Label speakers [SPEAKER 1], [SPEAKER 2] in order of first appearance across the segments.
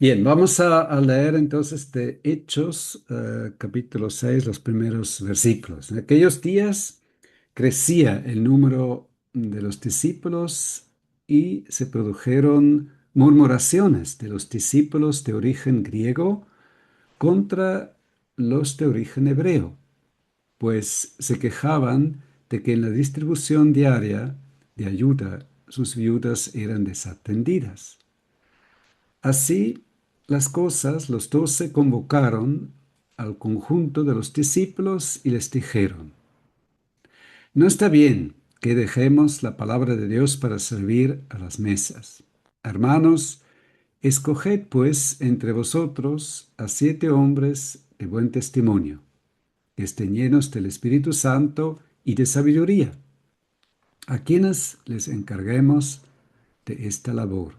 [SPEAKER 1] Bien, vamos a leer entonces de Hechos, capítulo 6, los primeros versículos. En aquellos días crecía el número de los discípulos y se produjeron murmuraciones de los discípulos de origen griego contra los de origen hebreo, pues se quejaban de que en la distribución diaria de ayuda sus viudas eran desatendidas. Así las cosas, los 12 convocaron al conjunto de los discípulos y les dijeron: no está bien que dejemos la palabra de Dios para servir a las mesas. Hermanos, escoged pues entre vosotros a 7 hombres de buen testimonio, que estén llenos del Espíritu Santo y de sabiduría, a quienes les encarguemos de esta labor.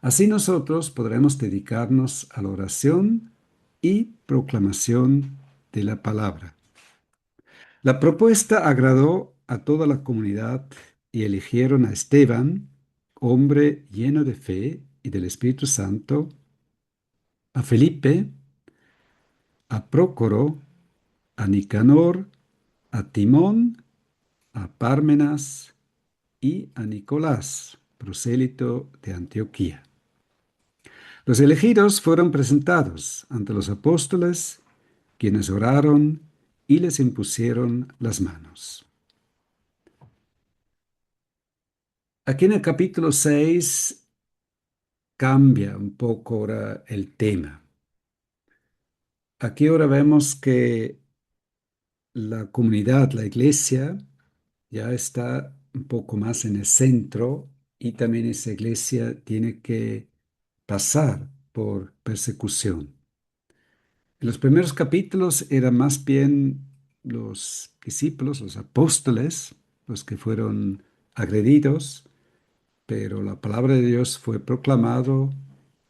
[SPEAKER 1] Así nosotros podremos dedicarnos a la oración y proclamación de la palabra. La propuesta agradó a toda la comunidad y eligieron a Esteban, hombre lleno de fe y del Espíritu Santo, a Felipe, a Prócoro, a Nicanor, a Timón, a Pármenas y a Nicolás, prosélito de Antioquía. Los elegidos fueron presentados ante los apóstoles, quienes oraron y les impusieron las manos. Aquí en el capítulo 6 cambia un poco ahora el tema. Aquí ahora vemos que la comunidad, la iglesia, ya está un poco más en el centro y también esa iglesia tiene que pasar por persecución. En los primeros capítulos eran más bien los discípulos, los apóstoles, los que fueron agredidos, pero la palabra de Dios fue proclamado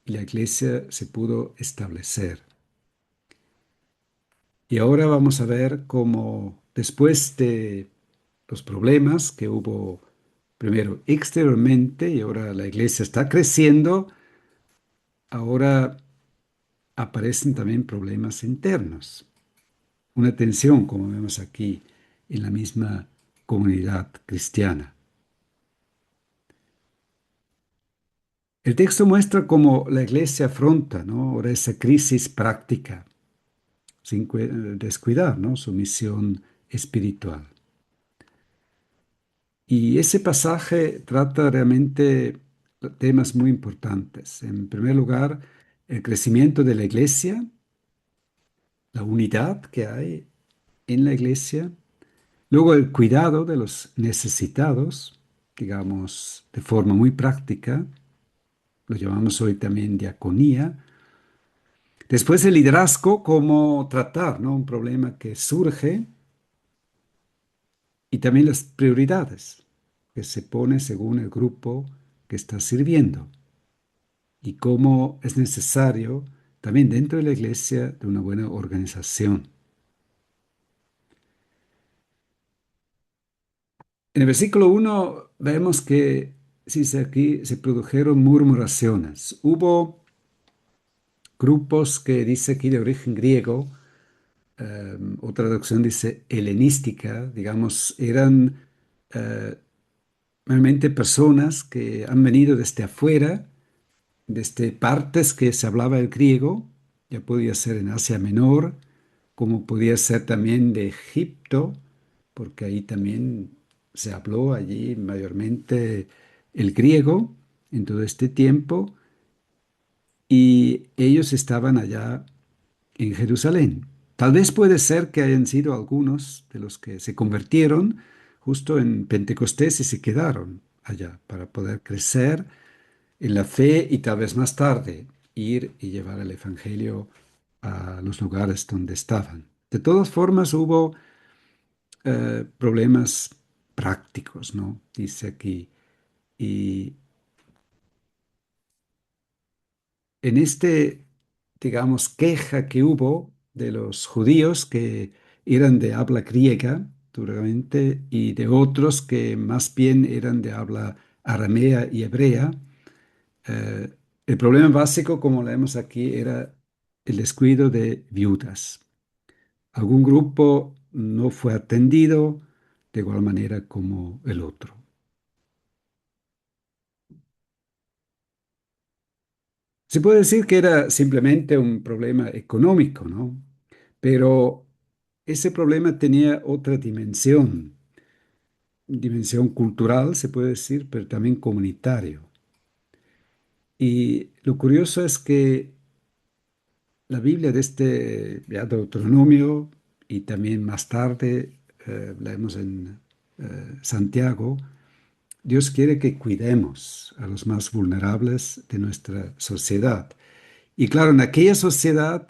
[SPEAKER 1] y la iglesia se pudo establecer. Y ahora vamos a ver cómo después de los problemas que hubo primero exteriormente y ahora la iglesia está creciendo, ahora aparecen también problemas internos. Una tensión, como vemos aquí, en la misma comunidad cristiana. El texto muestra cómo la iglesia afronta, ¿no?, ahora esa crisis práctica, sin descuidar, ¿no?, su misión espiritual. Y ese pasaje trata realmente temas muy importantes. En primer lugar, el crecimiento de la iglesia, la unidad que hay en la iglesia. Luego el cuidado de los necesitados, digamos, de forma muy práctica, lo llamamos hoy también diaconía. Después el liderazgo, cómo tratar, ¿no?, un problema que surge y también las prioridades que se pone según el grupo que está sirviendo y cómo es necesario también dentro de la iglesia de una buena organización. En el versículo 1 vemos que, dice aquí, se produjeron murmuraciones. Hubo grupos que dice aquí de origen griego, otra traducción dice helenística, digamos, eran eh, realmente personas que han venido desde afuera, desde partes que se hablaba el griego, ya podía ser en Asia Menor, como podía ser también de Egipto, porque ahí también se habló allí mayormente el griego en todo este tiempo, y ellos estaban allá en Jerusalén. Tal vez puede ser que hayan sido algunos de los que se convirtieron justo en Pentecostés y se quedaron allá para poder crecer en la fe y tal vez más tarde ir y llevar el Evangelio a los lugares donde estaban. De todas formas, hubo problemas prácticos, ¿no? Dice aquí. Y en este, digamos, queja que hubo de los judíos que eran de habla griega, duramente, y de otros que más bien eran de habla aramea y hebrea, eh, El problema básico, como leemos aquí, era el descuido de viudas. Algún grupo no fue atendido de igual manera como el otro. Se puede decir que era simplemente un problema económico, ¿no? Pero ese problema tenía otra dimensión cultural, se puede decir, pero también comunitario. Y lo curioso es que la Biblia de este ya Deuteronomio y también más tarde leemos en Santiago, Dios quiere que cuidemos a los más vulnerables de nuestra sociedad. Y claro, en aquella sociedad,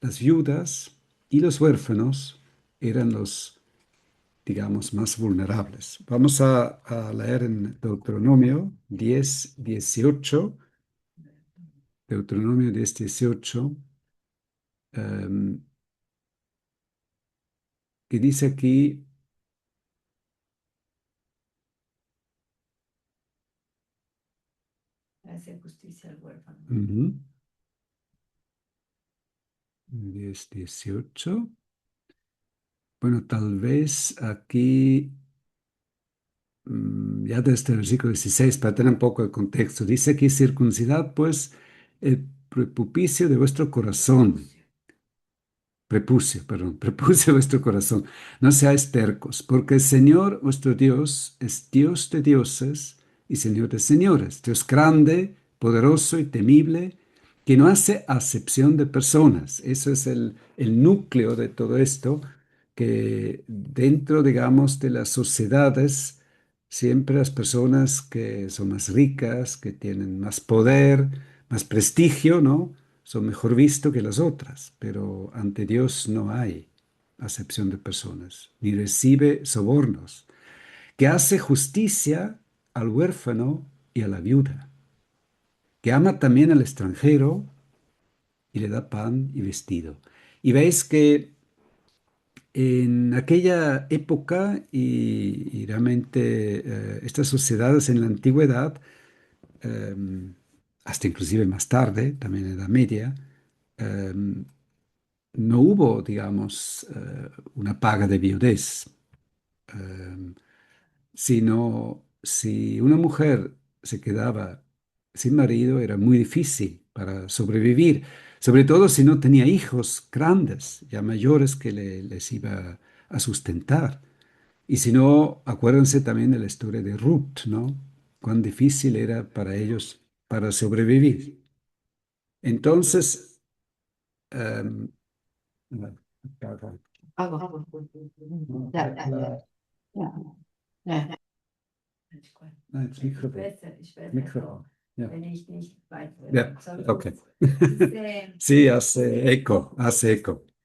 [SPEAKER 1] las viudas y los huérfanos eran los, digamos, más vulnerables. Vamos a leer en Deuteronomio 10:18. Deuteronomio 10:18, em, que dice aquí,
[SPEAKER 2] Hace justicia al huérfano.
[SPEAKER 1] ujú, 10:18. Bueno, tal vez aquí, ya desde el versículo 16, para tener un poco de contexto, dice aquí, circuncidad pues el prepucio de vuestro corazón. Prepucio, perdón, prepucio vuestro corazón. No seáis tercos, porque el Señor vuestro Dios es Dios de dioses y Señor de señores, Dios grande, poderoso y temible, que no hace acepción de personas. Eso es el núcleo de todo esto, que dentro, digamos, de las sociedades, siempre las personas que son más ricas, que tienen más poder, más prestigio, ¿no? Son mejor vistos que las otras, pero ante Dios no hay acepción de personas, ni recibe sobornos, que hace justicia al huérfano y a la viuda, que ama también al extranjero y le da pan y vestido. Y veis que en aquella época y realmente estas sociedades en la antigüedad, eh, hasta inclusive más tarde, también en la Edad Media, eh, no hubo, digamos, una paga de viudez, eh, sino si una mujer se quedaba sin marido era muy difícil para sobrevivir, sobre todo si no tenía hijos grandes, ya mayores que les iba a sustentar. Y si no, acuérdense también de la historia de Ruth, ¿no? Cuán difícil era para ellos para sobrevivir. Entonces, em,
[SPEAKER 2] Hago. Ja, ja, ja. Ja.
[SPEAKER 1] Nein, das Mikrofon.
[SPEAKER 2] Ich weiß
[SPEAKER 1] Mikrofon.
[SPEAKER 2] auch,
[SPEAKER 1] Ja.
[SPEAKER 2] wenn ich nicht weit
[SPEAKER 1] Ja,
[SPEAKER 2] Sorry.
[SPEAKER 1] ok.
[SPEAKER 2] Dice,
[SPEAKER 1] Sí, hace eco.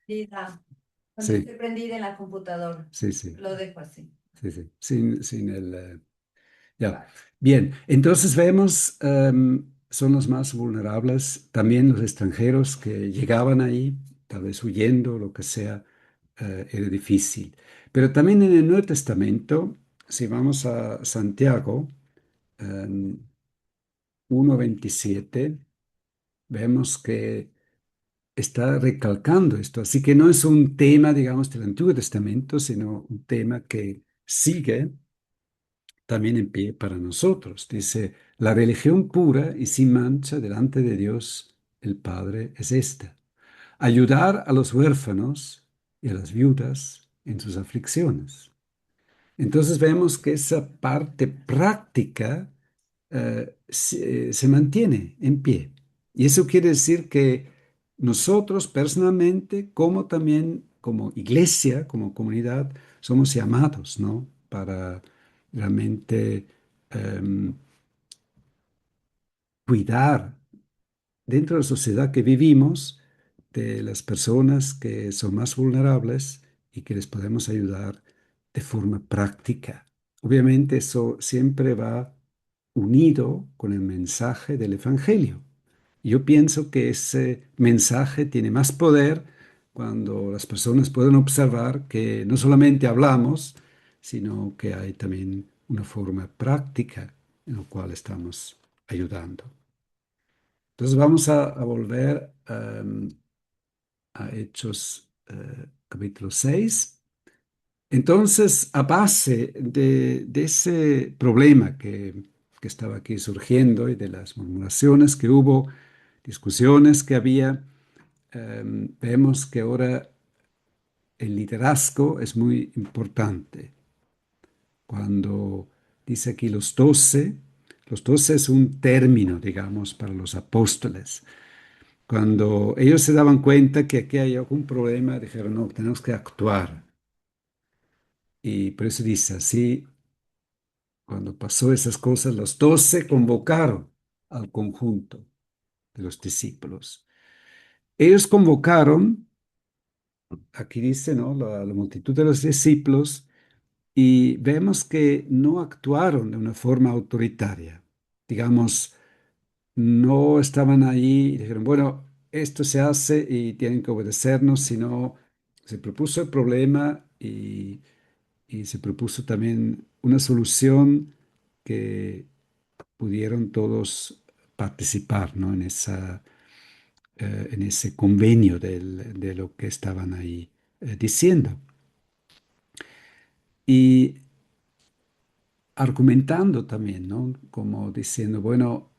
[SPEAKER 2] Lisa, cuando
[SPEAKER 1] Sí,
[SPEAKER 2] esté prendida en la computadora,
[SPEAKER 1] sí, sí,
[SPEAKER 2] lo dejo así.
[SPEAKER 1] sí, sí. Sin el... ya. Bien, entonces vemos, son los más vulnerables, también los extranjeros que llegaban ahí, tal vez huyendo, lo que sea, era difícil. Pero también en el Nuevo Testamento, si vamos a Santiago, em, 1:27, vemos que está recalcando esto. Así que no es un tema, digamos, del Antiguo Testamento, sino un tema que sigue también en pie para nosotros. Dice, la religión pura y sin mancha delante de Dios el Padre es esta: ayudar a los huérfanos y a las viudas en sus aflicciones. Entonces vemos que esa parte práctica se mantiene en pie. Y eso quiere decir que nosotros personalmente, como también como iglesia, como comunidad, somos llamados, ¿no? Para realmente em, cuidar dentro de la sociedad que vivimos de las personas que son más vulnerables y que les podemos ayudar de forma práctica. Obviamente eso siempre va unido con el mensaje del Evangelio. Yo pienso que ese mensaje tiene más poder cuando las personas pueden observar que no solamente hablamos, sino que hay también una forma práctica en la cual estamos ayudando. Entonces vamos a volver a Hechos capítulo 6. Entonces, a base de ese problema que estaba aquí surgiendo y de las murmuraciones que hubo, discusiones que había, vemos que ahora el liderazgo es muy importante. Cuando dice aquí los 12 es un término, digamos, para los apóstoles. Cuando ellos se daban cuenta que aquí hay algún problema, dijeron, no, tenemos que actuar. Y por eso dice así, cuando pasó esas cosas, los 12 convocaron al conjunto de los discípulos. Ellos convocaron, aquí dice, ¿no? La multitud de los discípulos y vemos que no actuaron de una forma autoritaria. Digamos, no estaban ahí y dijeron, bueno, esto se hace y tienen que obedecernos, sino se propuso el problema y se propuso también una solución que pudieron todos participar, ¿no? En ese convenio de lo que estaban ahí diciendo. Y argumentando también, ¿no? Como diciendo, bueno,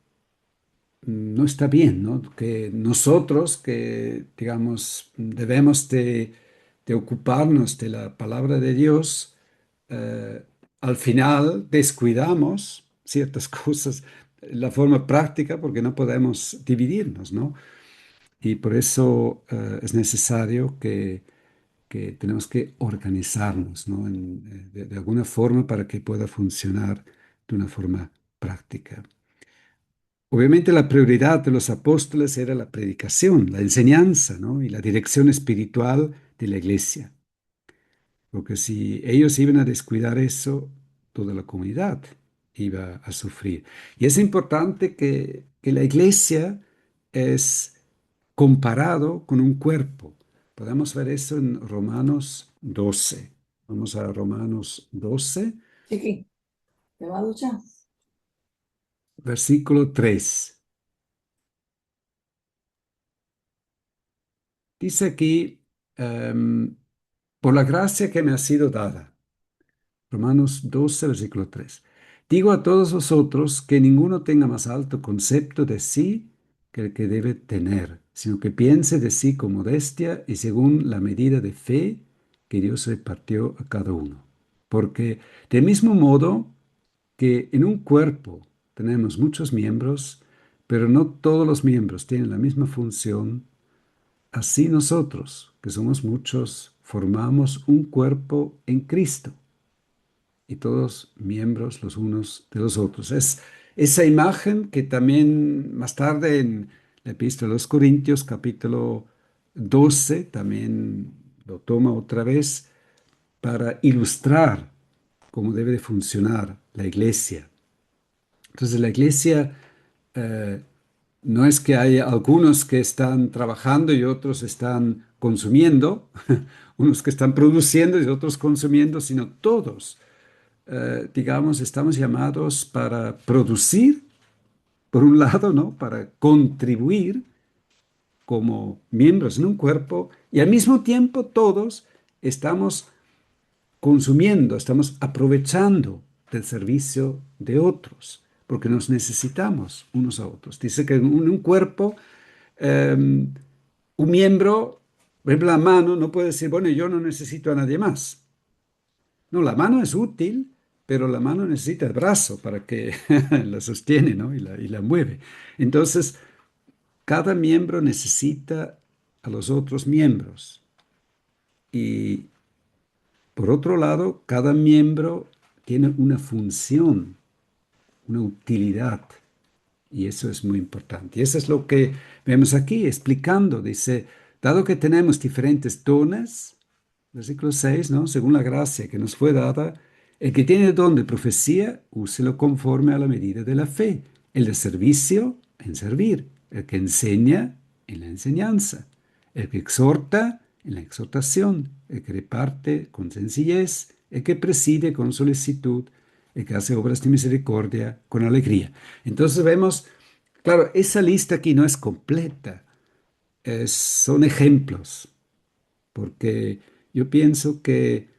[SPEAKER 1] no está bien, ¿no? Que nosotros, que digamos, debemos de ocuparnos de la palabra de Dios, al final descuidamos ciertas cosas, la forma práctica, porque no podemos dividirnos, ¿no? Y por eso es necesario que tenemos que organizarnos, ¿no? De alguna forma para que pueda funcionar de una forma práctica. Obviamente la prioridad de los apóstoles era la predicación, la enseñanza, ¿no? Y la dirección espiritual de la iglesia. Porque si ellos iban a descuidar eso, toda la comunidad iba a sufrir. Y es importante que la iglesia es comparado con un cuerpo. Podemos ver eso en Romanos 12. Vamos a Romanos 12,
[SPEAKER 3] Chiqui, ¿te va a duchar?
[SPEAKER 1] versículo 3. Dice aquí, em, por la gracia que me ha sido dada. Romanos 12, versículo 3. Digo a todos vosotros que ninguno tenga más alto concepto de sí que el que debe tener, sino que piense de sí con modestia y según la medida de fe que Dios repartió a cada uno. Porque del mismo modo que en un cuerpo tenemos muchos miembros, pero no todos los miembros tienen la misma función, así nosotros, que somos muchos, formamos un cuerpo en Cristo y todos miembros los unos de los otros. Es esa imagen que también más tarde en la Epístola a los Corintios, capítulo 12, también lo toma otra vez para ilustrar cómo debe de funcionar la iglesia. Entonces, la iglesia eh, no es que hay algunos que están trabajando y otros están consumiendo, unos que están produciendo y otros consumiendo, sino todos digamos, estamos llamados para producir, por un lado, ¿no? Para contribuir como miembros en un cuerpo y al mismo tiempo todos estamos consumiendo, estamos aprovechando del servicio de otros, porque nos necesitamos unos a otros. Dice que en un cuerpo, un miembro, por ejemplo, la mano, no puede decir, bueno, yo no necesito a nadie más. No, la mano es útil, pero la mano necesita el brazo para que la sostiene, ¿no? Y la mueve. Entonces, cada miembro necesita a los otros miembros. Y por otro lado, cada miembro tiene una función, una utilidad. Y eso es muy importante. Y eso es lo que vemos aquí explicando. Dice, dado que tenemos diferentes dones, versículo 6, ¿no? Según la gracia que nos fue dada, el que tiene el don de profecía, úselo conforme a la medida de la fe. El de servicio, en servir. El que enseña, en la enseñanza. El que exhorta, en la exhortación. El que reparte, con sencillez. El que preside, con solicitud. El que hace obras de misericordia, con alegría. Entonces vemos Claro, esa lista aquí no es completa, son ejemplos, porque yo pienso que,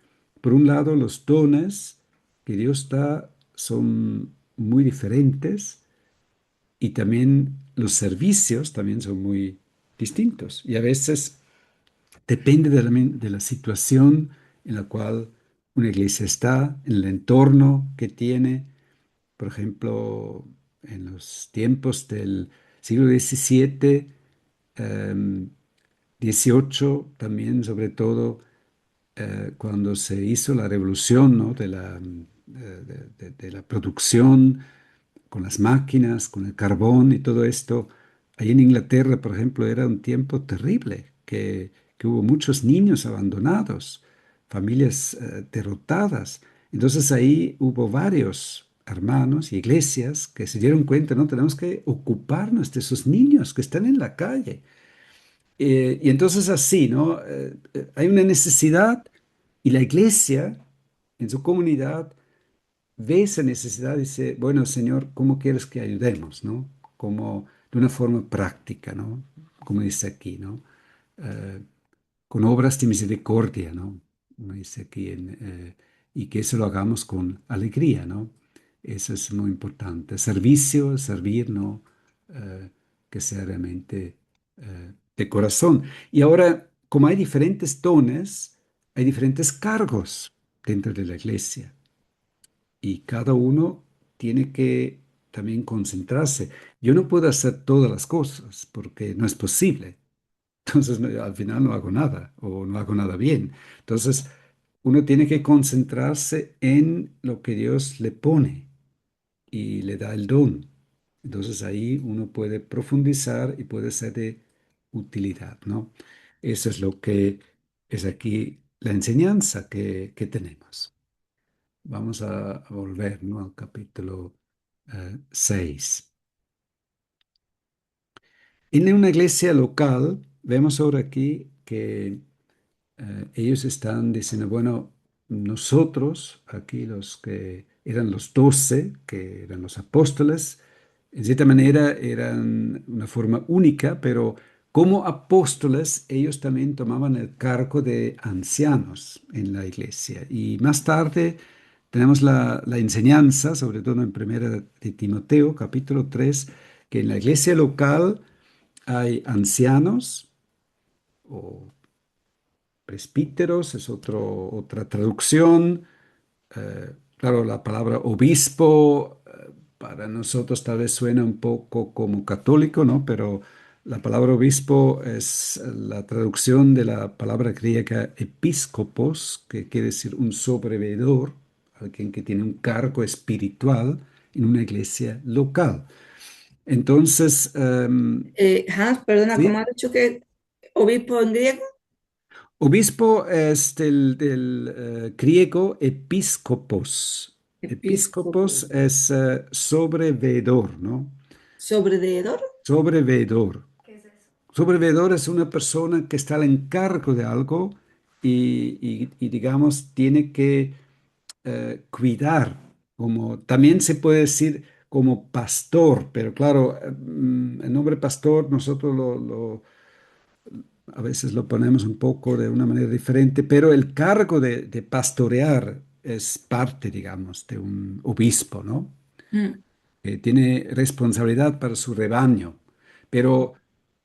[SPEAKER 1] por un lado, los dones que Dios da son muy diferentes y también los servicios también son muy distintos. Y a veces depende de la situación en la cual una iglesia está, en el entorno que tiene. Por ejemplo, en los tiempos del siglo XVII, XVIII, también sobre todo cuando se hizo la revolución, ¿no? de la producción con las máquinas, con el carbón y todo esto. Ahí en Inglaterra, por ejemplo, era un tiempo terrible, que hubo muchos niños abandonados, familias derrotadas. Entonces ahí hubo varios hermanos y iglesias que se dieron cuenta, no, tenemos que ocuparnos de esos niños que están en la calle. Y entonces así, ¿no? Hay una necesidad y la iglesia en su comunidad ve esa necesidad y dice, bueno, Señor, ¿cómo quieres que ayudemos, no? Como de una forma práctica, ¿no? Como dice aquí, ¿no? Eh, con obras de misericordia, ¿no? Como dice aquí, y que eso lo hagamos con alegría, ¿no? Eso es muy importante. Servicio, servir, ¿no? Que sea realmente de corazón. Y ahora, como hay diferentes dones, hay diferentes cargos dentro de la iglesia y cada uno tiene que también concentrarse. Yo no puedo hacer todas las cosas porque no es posible. Entonces, al final no hago nada o no hago nada bien. Entonces, uno tiene que concentrarse en lo que Dios le pone y le da el don. Entonces, ahí uno puede profundizar y puede ser de utilidad, ¿no? Eso es lo que es aquí la enseñanza que tenemos. Vamos a volver, ¿no? Al capítulo 6. En una iglesia local, vemos ahora aquí que ellos están diciendo, bueno, nosotros, aquí los que eran los 12, que eran los apóstoles, en cierta manera eran una forma única, pero como apóstoles ellos también tomaban el cargo de ancianos en la iglesia. Y más tarde tenemos la enseñanza, sobre todo en Primera de Timoteo, capítulo 3, que en la iglesia local hay ancianos o presbíteros, es otra traducción. Claro, la palabra obispo para nosotros tal vez suena un poco como católico, ¿no? Pero la palabra obispo es la traducción de la palabra griega episcopos, que quiere decir un sobreveedor, alguien que tiene un cargo espiritual en una iglesia local. Entonces,
[SPEAKER 3] Hans, perdona, ¿cómo has
[SPEAKER 1] sí,
[SPEAKER 3] dicho que obispo en griego?
[SPEAKER 1] obispo es del griego episcopos.
[SPEAKER 3] Episcopo.
[SPEAKER 1] Episcopos es sobreveedor, ¿no?
[SPEAKER 3] ¿Sobredeedor?
[SPEAKER 1] Sobreveedor.
[SPEAKER 2] ¿Qué es eso?
[SPEAKER 1] Sobreveedor es una persona que está al encargo de algo y, digamos, tiene que cuidar, como también se puede decir como pastor, pero claro, el nombre pastor nosotros a veces lo ponemos un poco de una manera diferente, pero el cargo de pastorear es parte, digamos, de un obispo, ¿no?
[SPEAKER 3] Mm,
[SPEAKER 1] Tiene responsabilidad para su rebaño. Pero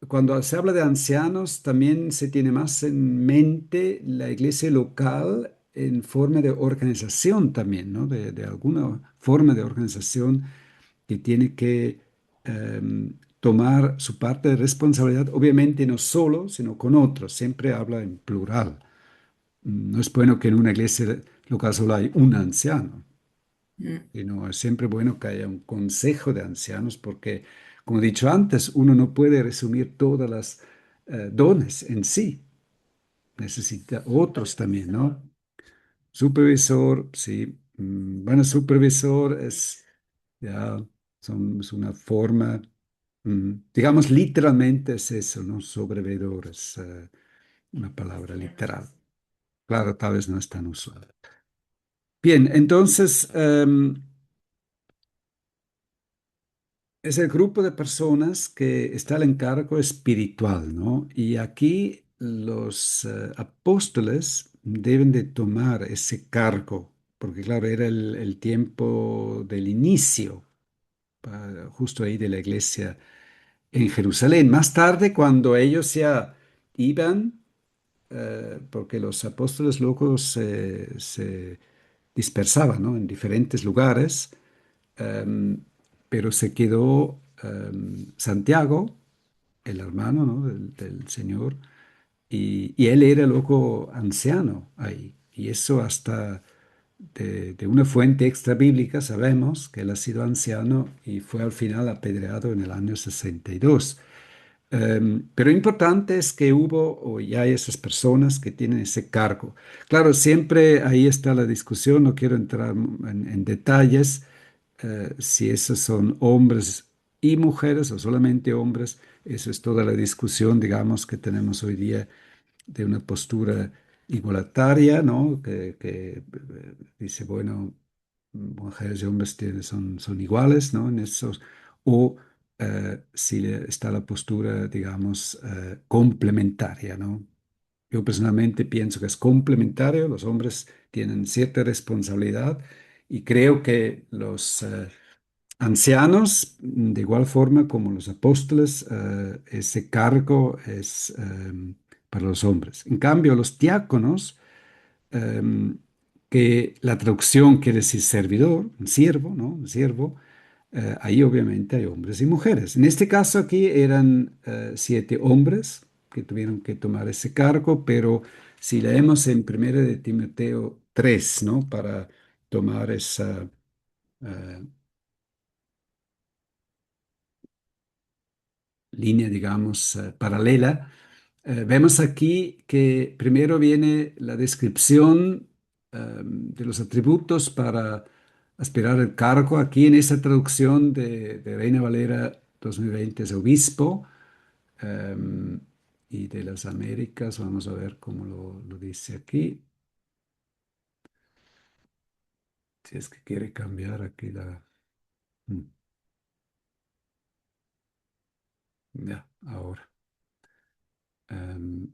[SPEAKER 1] cuando se habla de ancianos, también se tiene más en mente la iglesia local en forma de organización también, ¿no? De alguna forma de organización que tiene que tomar su parte de responsabilidad, obviamente no solo, sino con otros. Siempre habla en plural. No es bueno que en una iglesia local solo hay un anciano,
[SPEAKER 3] mm,
[SPEAKER 1] sino es siempre bueno que haya un consejo de ancianos porque, como he dicho antes, uno no puede resumir todas las dones en sí. Necesita otros también,
[SPEAKER 2] Supervisor.
[SPEAKER 1] ¿no? Supervisor, sí. Bueno, supervisor es ya es una forma, digamos, literalmente es eso, ¿no? Sobrevedor es una palabra
[SPEAKER 2] Menos
[SPEAKER 1] literal.
[SPEAKER 2] así.
[SPEAKER 1] Claro, tal vez no es tan usual. Bien, entonces, es el grupo de personas que está al encargo espiritual, ¿no? Y aquí los apóstoles deben de tomar ese cargo, porque claro, era el tiempo del inicio, justo ahí de la iglesia en Jerusalén. Más tarde, cuando ellos ya iban, porque los apóstoles luego se dispersaban, ¿no? En diferentes lugares, em, pero se quedó Santiago, el hermano, ¿no? del Señor, y él era luego anciano ahí. Y eso hasta de una fuente extra bíblica sabemos que él ha sido anciano y fue al final apedreado en el año 62. Pero importante es que hubo o ya hay esas personas que tienen ese cargo. Claro, siempre ahí está la discusión, no quiero entrar en detalles, si esos son hombres y mujeres o solamente hombres. Eso es toda la discusión, digamos, que tenemos hoy día de una postura igualitaria, ¿no? Que dice, bueno, mujeres y hombres son iguales, ¿no? En esos, o si está la postura, digamos, complementaria, ¿no? Yo personalmente pienso que es complementario, los hombres tienen cierta responsabilidad y creo que los ancianos, de igual forma como los apóstoles, ese cargo es para los hombres. En cambio, los diáconos, em, que la traducción quiere decir servidor, un siervo, ¿no? Un siervo, ahí obviamente hay hombres y mujeres. En este caso aquí eran 7 hombres que tuvieron que tomar ese cargo, pero si leemos en 1 de Timoteo 3, ¿no? Para tomar esa eh, línea, digamos, paralela, vemos aquí que primero viene la descripción de los atributos para aspirar al cargo. Aquí en esa traducción de Reina Valera 2020 es obispo, em, y de las Américas, vamos a ver cómo lo dice aquí. Si es que quiere cambiar aquí la... mm, Ya, ahora. Em,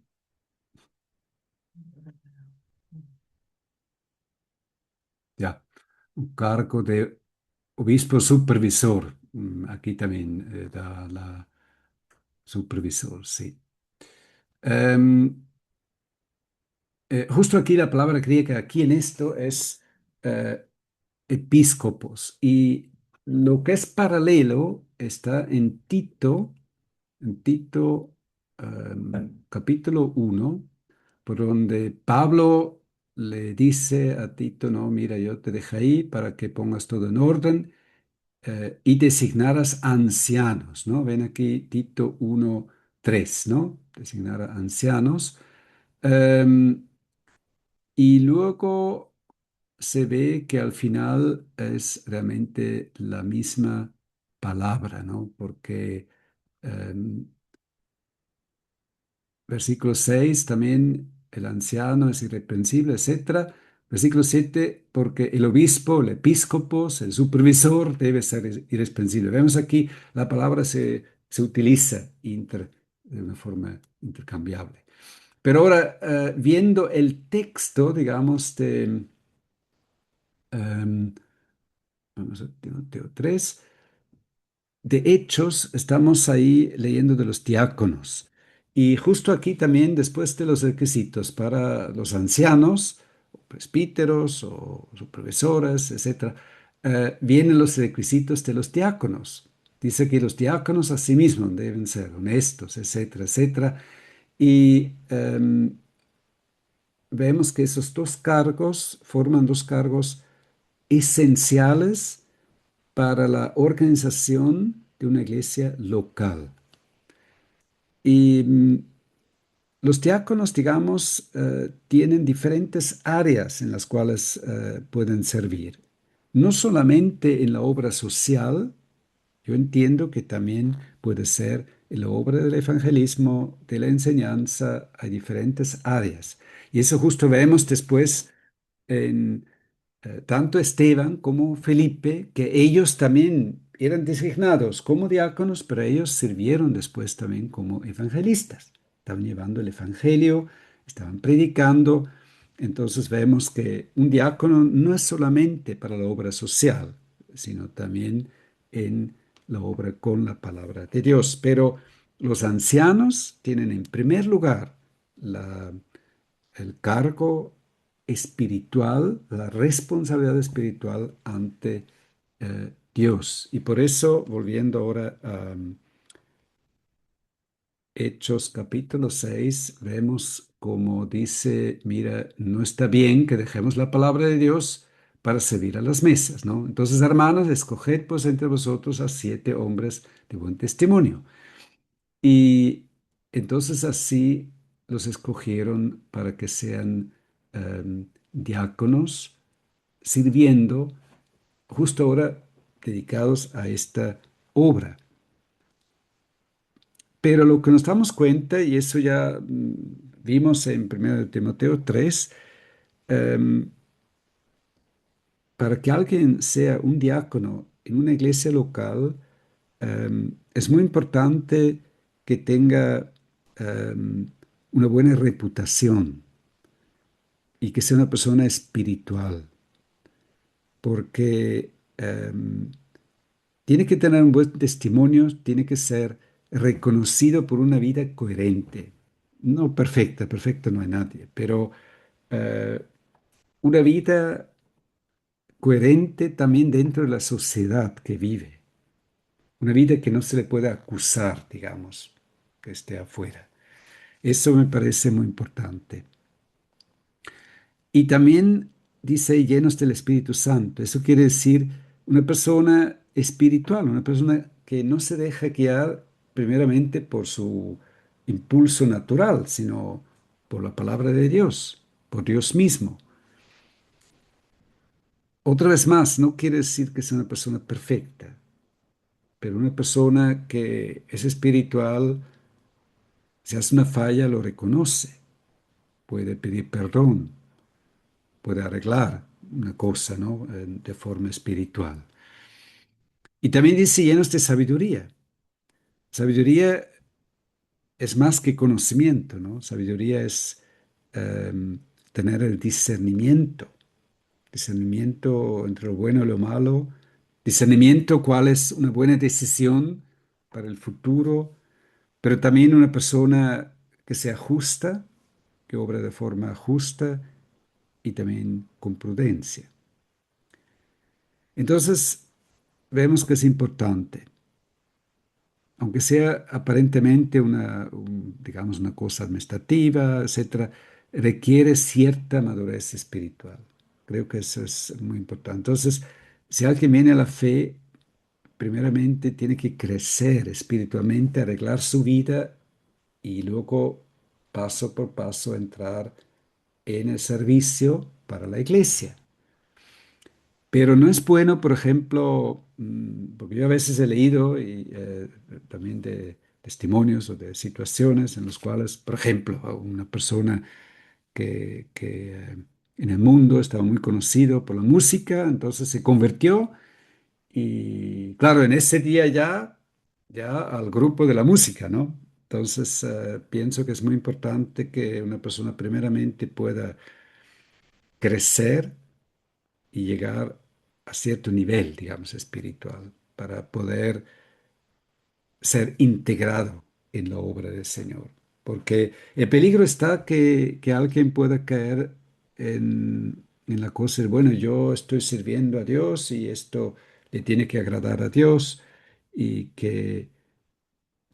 [SPEAKER 1] ya, un cargo de obispo supervisor. Aquí también da la supervisor, sí. Em, justo aquí la palabra griega, aquí en esto es eh, episcopos. Y lo que es paralelo está en Tito capítulo 1, por donde Pablo le dice a Tito, no, mira, yo te dejé ahí para que pongas todo en orden y designaras ancianos, ¿no? Ven aquí Tito 1:3, ¿no? Designar a ancianos. Em, y luego se ve que al final es realmente la misma palabra, ¿no? Porque em, versículo 6 también el anciano es irreprensible, etcétera. Versículo 7, porque el obispo, el episcopos, el supervisor debe ser irreprensible. Vemos aquí la palabra se utiliza de una forma intercambiable. Pero ahora, viendo el texto, digamos, em, vamos a Timoteo 3, de Hechos, estamos ahí leyendo de los diáconos. Y justo aquí también, después de los requisitos para los ancianos, o presbíteros o supervisores, etcétera, vienen los requisitos de los diáconos. Dice que los diáconos asimismo deben ser honestos, etcétera, etcétera. Y vemos que esos dos cargos forman dos cargos esenciales para la organización de una iglesia local. Y los diáconos, digamos, tienen diferentes áreas en las cuales pueden servir. No solamente en la obra social, yo entiendo que también puede ser en la obra del evangelismo, de la enseñanza, hay diferentes áreas. Y eso justo vemos después en tanto Esteban como Felipe, que ellos también eran designados como diáconos, pero ellos sirvieron después también como evangelistas. Estaban llevando el evangelio, estaban predicando. Entonces vemos que un diácono no es solamente para la obra social, sino también en la obra con la palabra de Dios. Pero los ancianos tienen en primer lugar la el cargo espiritual, la responsabilidad espiritual ante Dios. Y por eso, volviendo ahora a Hechos capítulo 6, vemos como dice, mira, no está bien que dejemos la palabra de Dios para servir a las mesas, ¿no? Entonces, hermanos, escoged pues entre vosotros a 7 hombres de buen testimonio. Y entonces así los escogieron para que sean diáconos, sirviendo justo ahora dedicados a esta obra. Pero lo que nos damos cuenta, y eso ya vimos en 1 Timoteo 3, em, para que alguien sea un diácono en una iglesia local, es muy importante que tenga una buena reputación y que sea una persona espiritual, porque tiene que tener un buen testimonio, tiene que ser reconocido por una vida coherente. No perfecta, perfecta no hay nadie, pero eh, una vida coherente también dentro de la sociedad que vive. Una vida que no se le pueda acusar, digamos, que esté afuera. Eso me parece muy importante. Y también dice llenos del Espíritu Santo. Eso quiere decir una persona espiritual, una persona que no se deja guiar primeramente por su impulso natural, sino por la palabra de Dios, por Dios mismo. Otra vez más, no quiere decir que sea una persona perfecta, pero una persona que es espiritual, si hace una falla, lo reconoce, puede pedir perdón, puede arreglar una cosa, ¿no? De forma espiritual. Y también dice llenos de sabiduría. Sabiduría es más que conocimiento, ¿no? Sabiduría es tener el discernimiento entre lo bueno y lo malo, discernimiento cuál es una buena decisión para el futuro, pero también una persona que sea justa, que obra de forma justa y también con prudencia. Entonces, vemos que es importante. Aunque sea aparentemente digamos, una cosa administrativa, etcétera, requiere cierta madurez espiritual. Creo que eso es muy importante. Entonces, si alguien viene a la fe, primeramente tiene que crecer espiritualmente, arreglar su vida y luego, paso por paso, entrar en el servicio para la iglesia. Pero no es bueno, por ejemplo, porque yo a veces he leído también de testimonios o de situaciones en las cuales, por ejemplo, a una persona que en el mundo estaba muy conocido por la música, entonces se convirtió y claro, en ese día ya al grupo de la música, ¿no? Entonces, pienso que es muy importante que una persona primeramente pueda crecer y llegar a cierto nivel, digamos, espiritual, para poder ser integrado en la obra del Señor. Porque el peligro está que alguien pueda caer en la cosa de, bueno, yo estoy sirviendo a Dios y esto le tiene que agradar a Dios y que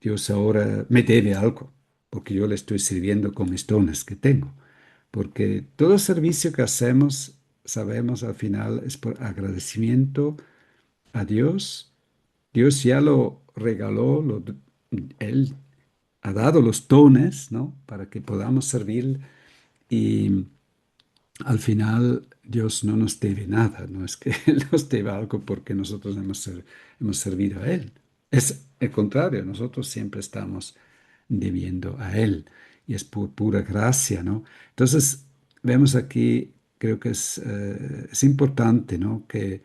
[SPEAKER 1] Dios ahora me debe algo, porque yo le estoy sirviendo con mis dones que tengo. Porque todo servicio que hacemos, sabemos al final, es por agradecimiento a Dios. Dios ya lo regaló, Él ha dado los dones, ¿no? Para que podamos servir y al final Dios no nos debe nada, no es que Él nos debe algo porque nosotros hemos servido a Él. Es el contrario, nosotros siempre estamos debiendo a Él y es por pura gracia, ¿no? Entonces, vemos aquí, creo que es importante, ¿no? Que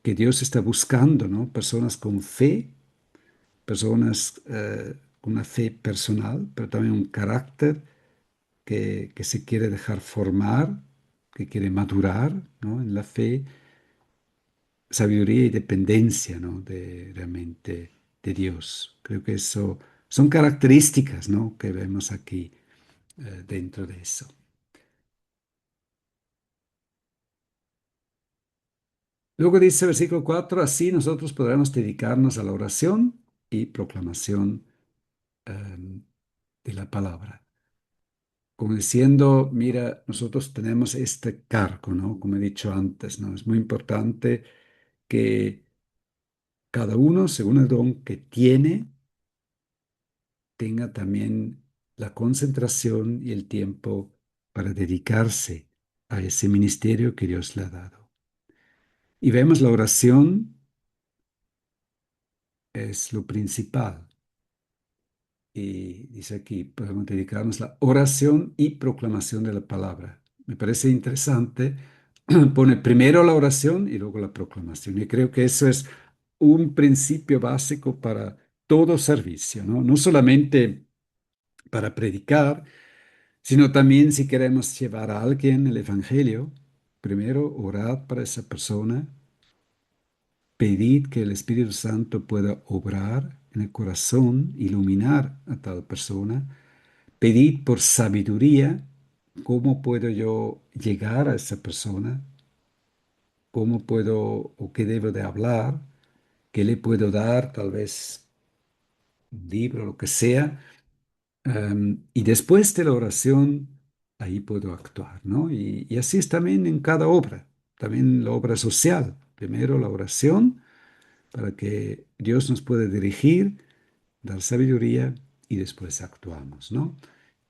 [SPEAKER 1] que Dios está buscando, ¿no? Personas con fe, personas con una fe personal, pero también un carácter que se quiere dejar formar, que quiere madurar, ¿no? En la fe, sabiduría y dependencia, ¿no? De realmente de Dios. Creo que eso son características, ¿no? Que vemos aquí dentro de eso. Luego dice versículo 4: así nosotros podremos dedicarnos a la oración y proclamación de la palabra. Como diciendo, mira, nosotros tenemos este cargo, ¿no? Como he dicho antes, ¿no? Es muy importante que cada uno, según el don que tiene, tenga también la concentración y el tiempo para dedicarse a ese ministerio que Dios le ha dado. Y vemos la oración es lo principal. Y dice aquí, podemos dedicarnos a la oración y proclamación de la palabra. Me parece interesante. Pone primero la oración y luego la proclamación. Y creo que eso es un principio básico para todo servicio, ¿no? No solamente para predicar, sino también si queremos llevar a alguien el Evangelio. Primero, orad para esa persona. Pedid que el Espíritu Santo pueda obrar en el corazón, iluminar a tal persona. Pedid por sabiduría, cómo puedo yo llegar a esa persona, cómo puedo o qué debo de hablar, qué le puedo dar, tal vez un libro, lo que sea. Y después de la oración, ahí puedo actuar, ¿no? Y así es también en cada obra, también la obra social. Primero la oración para que Dios nos pueda dirigir, dar sabiduría y después actuamos, ¿no?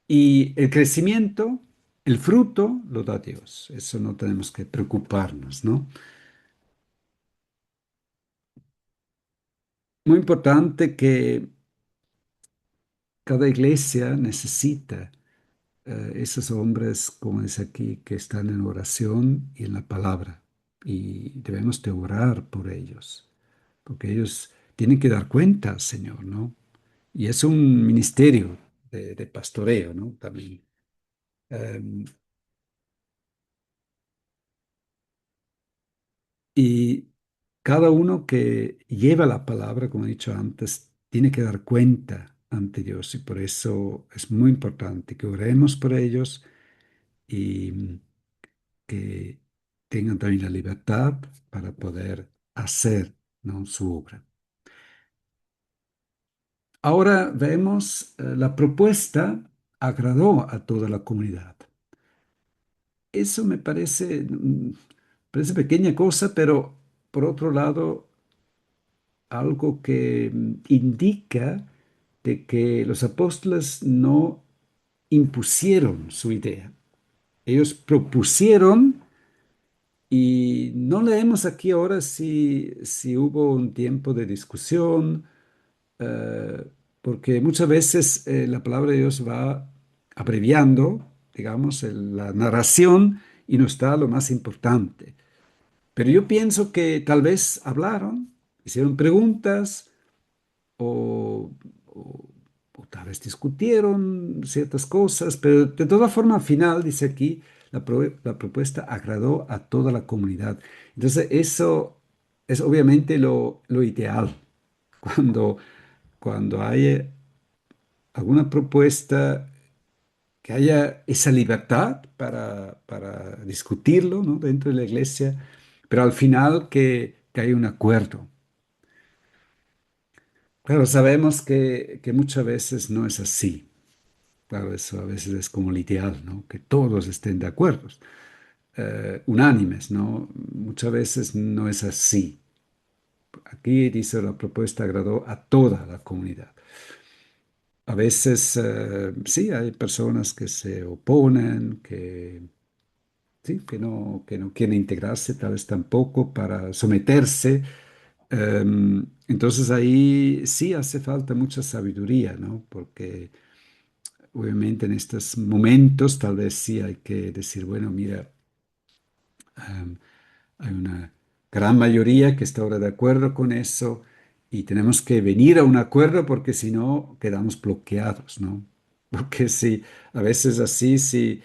[SPEAKER 1] Y el crecimiento, el fruto, lo da Dios. Eso no tenemos que preocuparnos, ¿no? Muy importante que cada iglesia necesita esos hombres, como es aquí, que están en oración y en la palabra. Y debemos de orar por ellos, porque ellos tienen que dar cuenta al Señor, ¿no? Y es un ministerio de pastoreo, ¿no? También. Em, y cada uno que lleva la palabra, como he dicho antes, tiene que dar cuenta ante Dios y por eso es muy importante que oremos por ellos y que tengan también la libertad para poder hacer, ¿no? Su obra. Ahora vemos la propuesta agradó a toda la comunidad. Eso me parece, parece pequeña cosa, pero por otro lado, algo que indica de que los apóstoles no impusieron su idea. Ellos propusieron y no leemos aquí ahora si hubo un tiempo de discusión, eh, porque muchas veces la palabra de Dios va abreviando, digamos, la narración y nos da lo más importante. Pero yo pienso que tal vez hablaron, hicieron preguntas o, o- o tal vez discutieron ciertas cosas, pero de toda forma, al final, dice aquí, la propuesta agradó a toda la comunidad. Entonces, eso es obviamente lo ideal. Cuando, cuando hay alguna propuesta, que haya esa libertad para discutirlo, ¿no? Dentro de la iglesia, pero al final que haya un acuerdo. Claro, sabemos que muchas veces no es así. Claro, eso a veces es como el ideal, ¿no? Que todos estén de acuerdo, unánimes, ¿no? Muchas veces no es así. Aquí dice la propuesta agradó a toda la comunidad. A veces, sí, hay personas que se oponen, sí, que no quieren integrarse, tal vez tampoco para someterse. Entonces ahí sí hace falta mucha sabiduría, ¿no? Porque obviamente en estos momentos tal vez sí hay que decir, bueno, mira, em, hay una gran mayoría que está ahora de acuerdo con eso y tenemos que venir a un acuerdo porque si no quedamos bloqueados, ¿no? Porque si a veces así, si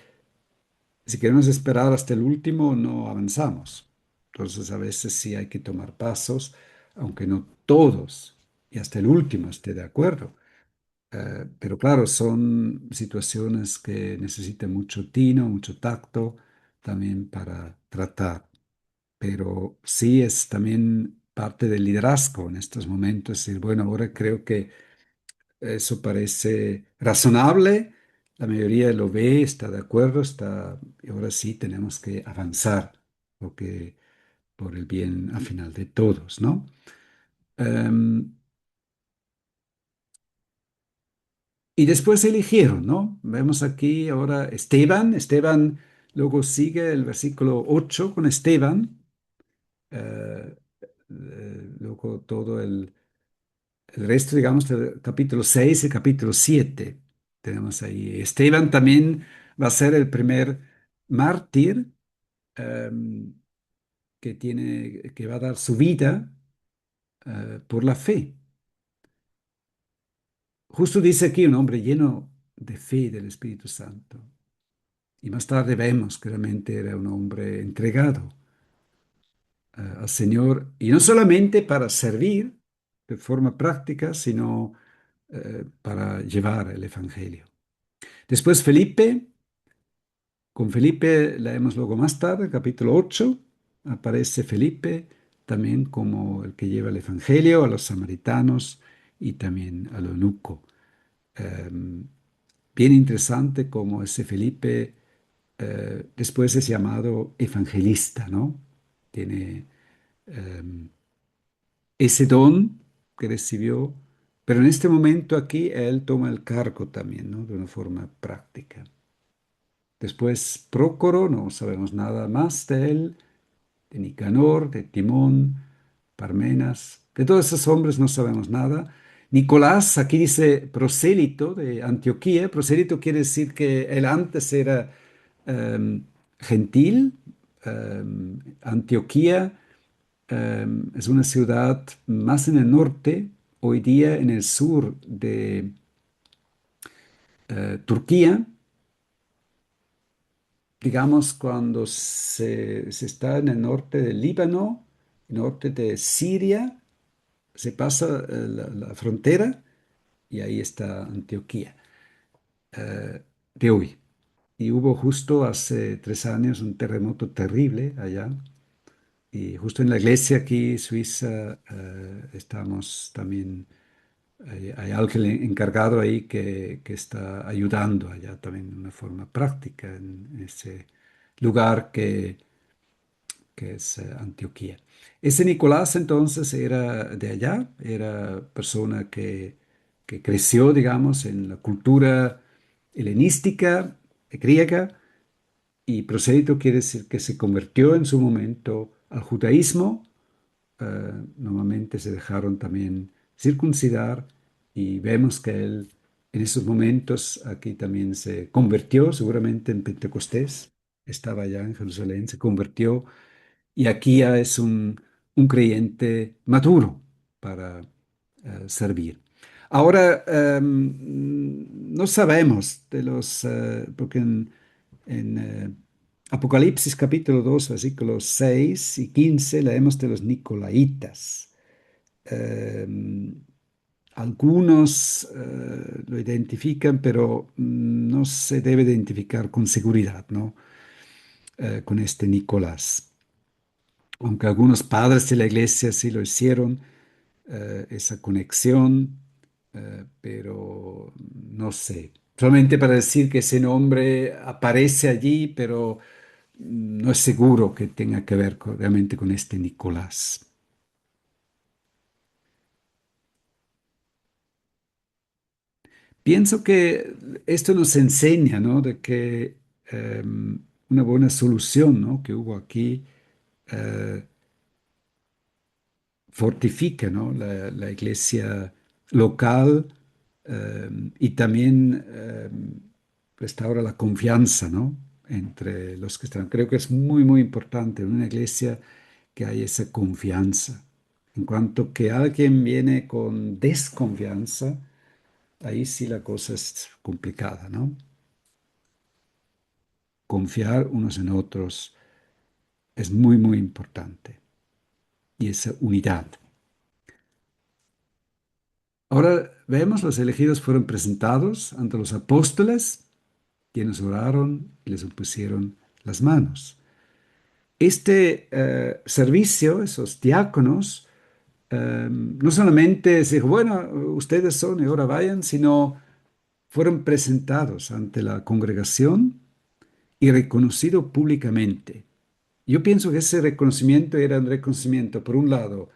[SPEAKER 1] queremos esperar hasta el último, no avanzamos. Entonces a veces sí hay que tomar pasos, aunque no todos y hasta el último esté de acuerdo. Pero claro, son situaciones que necesitan mucho tino, mucho tacto también para tratar. Pero sí es también parte del liderazgo en estos momentos. Decir, bueno, ahora creo que eso parece razonable, la mayoría lo ve, está de acuerdo, y ahora sí tenemos que avanzar, porque por el bien al final de todos, ¿no? Em, y después eligieron, ¿no? Vemos aquí ahora Esteban luego sigue el versículo 8 con Esteban, eh, luego todo el resto, digamos, del capítulo 6 y capítulo 7 tenemos ahí. Esteban también va a ser el primer mártir em, que va a dar su vida por la fe. Justo dice aquí un hombre lleno de fe del Espíritu Santo. Y más tarde vemos que realmente era un hombre entregado al Señor, y no solamente para servir de forma práctica, sino para llevar el Evangelio. Después con Felipe leemos luego más tarde, capítulo 8 aparece Felipe también como el que lleva el Evangelio a los samaritanos y también al eunuco. Em, Bien interesante como ese Felipe después es llamado evangelista, ¿no? Tiene em, ese don que recibió, pero en este momento aquí él toma el cargo también, ¿no? De una forma práctica. Después Prócoro, no sabemos nada más de él, de Nicanor, de Timón, Parmenas, de todos esos hombres no sabemos nada. Nicolás, aquí dice prosélito de Antioquía. Prosélito quiere decir que él antes era gentil. Antioquía es una ciudad más en el norte, hoy día en el sur de Turquía. Digamos, cuando se está en el norte del Líbano, norte de Siria, se pasa la frontera y ahí está Antioquía de hoy. Y hubo justo hace 3 años un terremoto terrible allá. Y justo en la iglesia aquí, Suiza, estamos también, hay alguien encargado ahí que está ayudando allá también de una forma práctica en ese lugar que es Antioquía. Ese Nicolás entonces era de allá, era persona que creció, digamos, en la cultura helenística, griega, y prosélito quiere decir que se convirtió en su momento al judaísmo. Normalmente se dejaron también circuncidar y vemos que él en esos momentos aquí también se convirtió, seguramente en Pentecostés, estaba allá en Jerusalén, se convirtió y aquí ya es un creyente maduro para servir. Ahora, no sabemos de porque en Apocalipsis capítulo 2 versículos 6 y 15 leemos de los Nicolaitas. Em, Algunos lo identifican, pero no se debe identificar con seguridad, ¿no? Con este Nicolás. Aunque algunos padres de la iglesia sí lo hicieron, esa conexión, pero no sé. Solamente para decir que ese nombre aparece allí, pero no es seguro que tenga que ver realmente con este Nicolás. Pienso que esto nos enseña, ¿no? De que una buena solución, ¿no? Que hubo aquí eh, fortifica, ¿no? La iglesia local y también restaura la confianza, ¿no? Entre los que están. Creo que es muy, muy importante en una iglesia que hay esa confianza. En cuanto que alguien viene con desconfianza, ahí sí la cosa es complicada, ¿no? Confiar unos en otros es muy, muy importante. Y esa unidad. Ahora vemos, los elegidos fueron presentados ante los apóstoles, quienes oraron y les impusieron las manos. Este servicio, esos diáconos, no solamente se dijo, bueno, ustedes son y ahora vayan, sino fueron presentados ante la congregación y reconocidos públicamente. Yo pienso que ese reconocimiento era un reconocimiento, por un lado,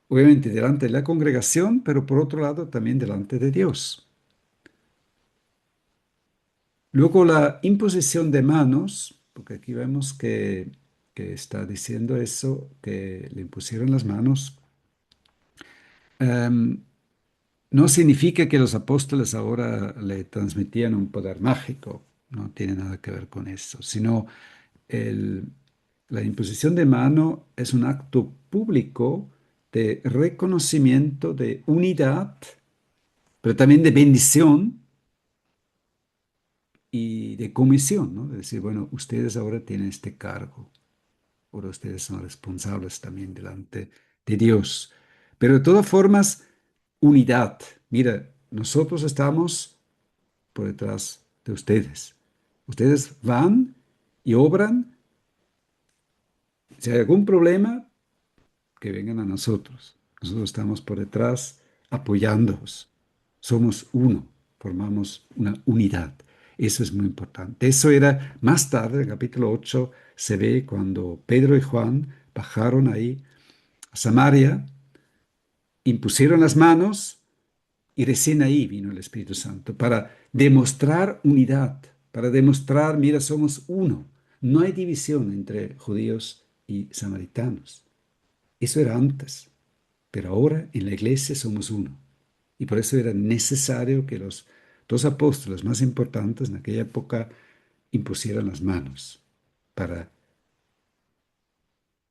[SPEAKER 1] obviamente delante de la congregación, pero por otro lado también delante de Dios. Luego la imposición de manos, porque aquí vemos que está diciendo eso, que le impusieron las manos, em, no significa que los apóstoles ahora le transmitían un poder mágico, no tiene nada que ver con eso, sino el- la imposición de mano es un acto público de reconocimiento de unidad, pero también de bendición y de comisión, ¿no? De decir, bueno, ustedes ahora tienen este cargo, ahora ustedes son responsables también delante de Dios. Pero de todas formas, unidad. Mira, nosotros estamos por detrás de ustedes. Ustedes van y obran. Si hay algún problema, que vengan a nosotros. Nosotros estamos por detrás apoyándolos. Somos uno, formamos una unidad. Eso es muy importante. Eso era más tarde, en el capítulo 8, se ve cuando Pedro y Juan bajaron ahí a Samaria, impusieron las manos y recién ahí vino el Espíritu Santo para demostrar unidad, para demostrar, mira, somos uno. No hay división entre judíos y samaritanos. Eso era antes. Pero ahora en la iglesia somos uno. Y por eso era necesario que los dos apóstoles más importantes en aquella época impusieran las manos para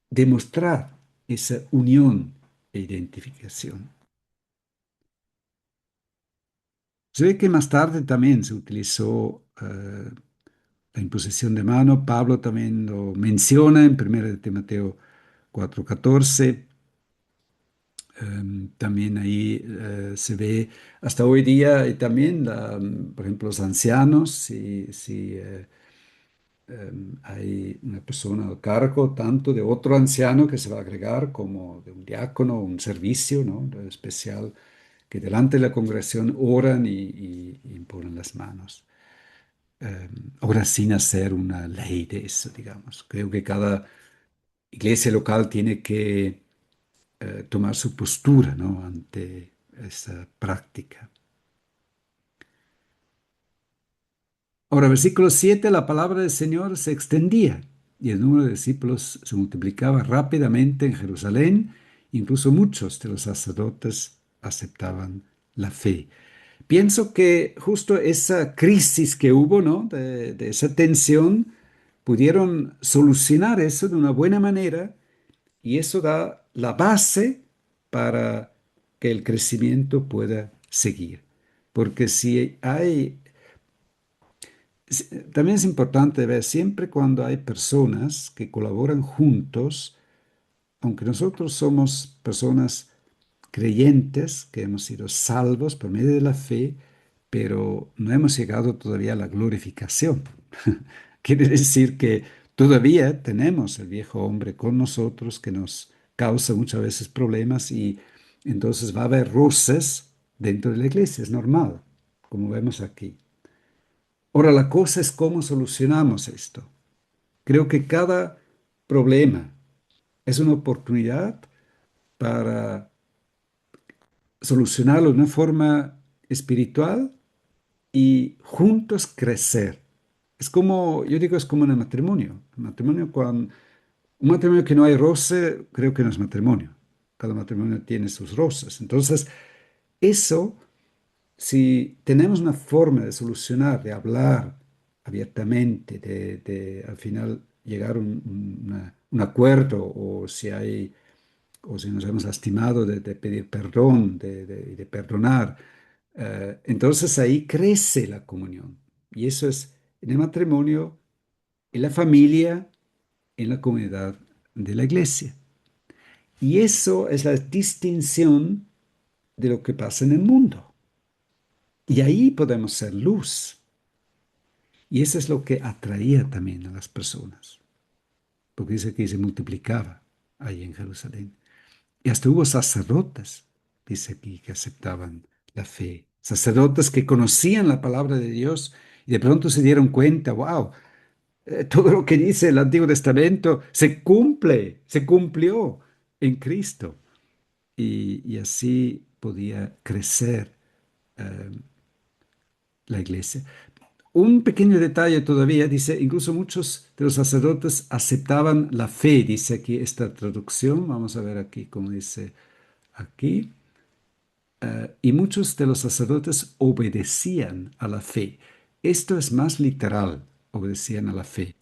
[SPEAKER 1] demostrar esa unión e identificación. Se ve que más tarde también se utilizó la imposición de mano. Pablo también lo menciona en 1 de Timoteo 4:14. También ahí se ve hasta hoy día y también, por ejemplo, los ancianos, si hay una persona a cargo tanto de otro anciano que se va a agregar como de un diácono, un servicio, ¿no? Especial, que delante de la congregación oran y imponen las manos. Ahora sin hacer una ley de eso, digamos. Creo que cada iglesia local tiene que tomar su postura, ¿no? Ante esa práctica. Ahora, versículo 7, la palabra del Señor se extendía y el número de discípulos se multiplicaba rápidamente en Jerusalén. Incluso muchos de los sacerdotes aceptaban la fe. Pienso que justo esa crisis que hubo, ¿no? De esa tensión, pudieron solucionar eso de una buena manera. Y eso da la base para que el crecimiento pueda seguir. Porque si hay, también es importante ver siempre cuando hay personas que colaboran juntos, aunque nosotros somos personas creyentes, que hemos sido salvos por medio de la fe, pero no hemos llegado todavía a la glorificación. Quiere decir que todavía tenemos el viejo hombre con nosotros que nos causa muchas veces problemas y entonces va a haber roces dentro de la iglesia, es normal, como vemos aquí. Ahora, la cosa es cómo solucionamos esto. Creo que cada problema es una oportunidad para solucionarlo de una forma espiritual y juntos crecer. Es como, yo digo, es como en el matrimonio. El matrimonio, cuando, un matrimonio que no hay roce, creo que no es matrimonio. Cada matrimonio tiene sus roces. Entonces, eso, si tenemos una forma de solucionar, de hablar abiertamente, de al final llegar a un acuerdo o si nos hemos lastimado de pedir perdón, de perdonar. Entonces ahí crece la comunión. Y eso es en el matrimonio, en la familia, en la comunidad de la iglesia. Y eso es la distinción de lo que pasa en el mundo. Y ahí podemos ser luz. Y eso es lo que atraía también a las personas, porque dice que se multiplicaba ahí en Jerusalén. Y hasta hubo sacerdotes, dice aquí, que aceptaban la fe. Sacerdotes que conocían la palabra de Dios y de pronto se dieron cuenta, wow, todo lo que dice el Antiguo Testamento se cumple, se cumplió en Cristo. Y así podía crecer eh, la iglesia. Un pequeño detalle todavía, dice, incluso muchos de los sacerdotes aceptaban la fe, dice aquí esta traducción, vamos a ver aquí cómo dice aquí, y muchos de los sacerdotes obedecían a la fe. Esto es más literal, obedecían a la fe.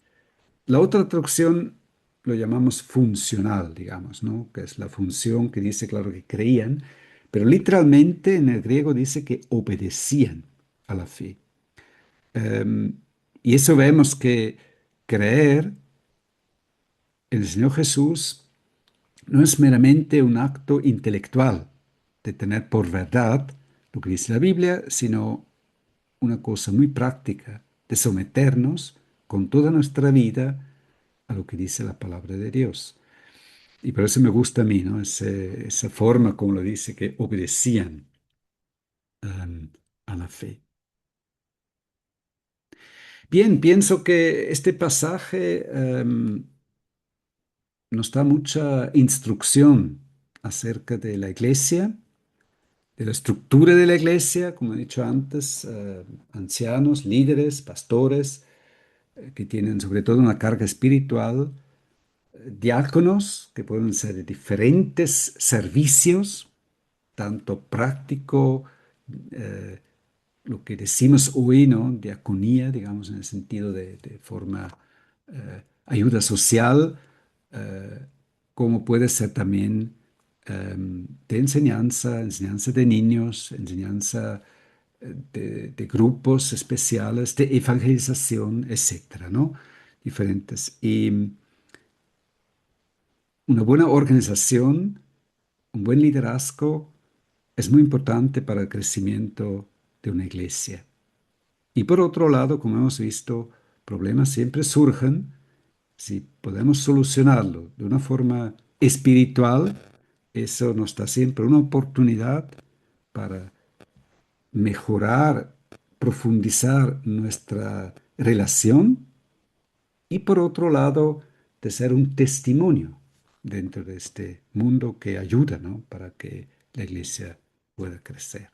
[SPEAKER 1] La otra traducción lo llamamos funcional, digamos, ¿no? Que es la función que dice, claro, que creían, pero literalmente en el griego dice que obedecían a la fe. Em, y eso vemos que creer en el Señor Jesús no es meramente un acto intelectual de tener por verdad lo que dice la Biblia, sino una cosa muy práctica de someternos con toda nuestra vida a lo que dice la palabra de Dios. Y por eso me gusta a mí, ¿no? Esa forma como lo dice, que obedecían a la fe. Bien, pienso que este pasaje nos da mucha instrucción acerca de la iglesia, de la estructura de la iglesia, como he dicho antes, ancianos, líderes, pastores, que tienen sobre todo una carga espiritual, diáconos, que pueden ser de diferentes servicios, tanto práctico, eh, lo que decimos hoy, ¿no? Diaconía, digamos, en el sentido de forma ayuda social, eh, como puede ser también de enseñanza, enseñanza de niños, enseñanza de grupos especiales, de evangelización, etcétera, ¿no? Diferentes. Y una buena organización, un buen liderazgo es muy importante para el crecimiento de una iglesia. Y por otro lado, como hemos visto, problemas siempre surgen. Si podemos solucionarlo de una forma espiritual, eso nos da siempre una oportunidad para mejorar, profundizar nuestra relación y por otro lado, de ser un testimonio dentro de este mundo que ayuda, ¿no? Para que la iglesia pueda crecer.